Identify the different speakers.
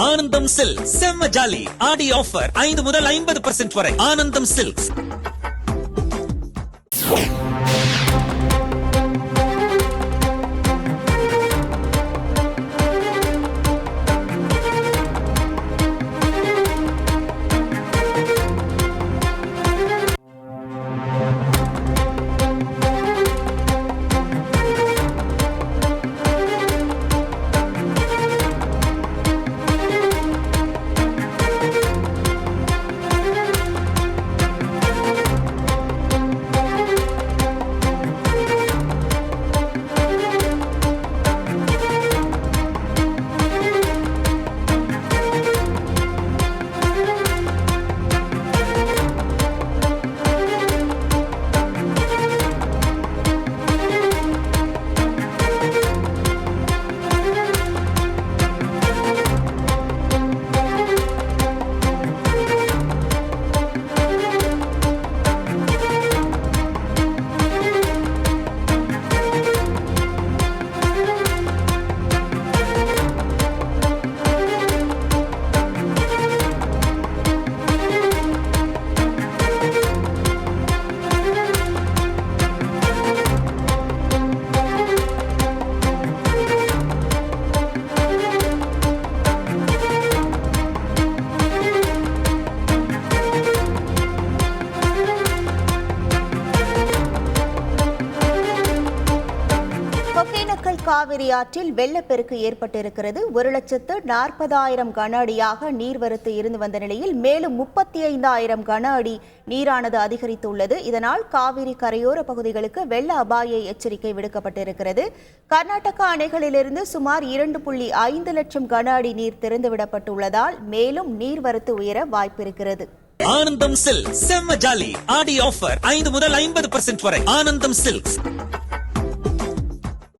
Speaker 1: ஆனந்தம் சில்க் செம்ம ஜாலி ஆடி ஆஃபர் 5 முதல் 50% வரை. ஆனந்தம் சில்க்ஸ்.
Speaker 2: காவிரி ஆற்றில் வெள்ளப்பெருக்கு ஏற்பட்டிருக்கிறது. 1,40,000 கன அடியாக நீர்வரத்து இருந்து வந்த நிலையில் மேலும் 35,000 கன அடி நீரானது அதிகரித்துள்ளது. இதனால் காவிரி கரையோர பகுதிகளுக்கு வெள்ள அபாய எச்சரிக்கை விடுக்கப்பட்டிருக்கிறது. கர்நாடகா அணைகளிலிருந்து சுமார் 2.5 லட்சம் கன அடி நீர் திறந்துவிடப்பட்டுள்ளதால் மேலும் நீர்வரத்து உயர வாய்ப்பிருக்கிறது.
Speaker 1: ஆனந்தம் சில்க் செம்ம ஜாலி ஆடி ஆஃபர் 5 முதல் 50% வரை. ஆனந்தம் சில்க்ஸ்.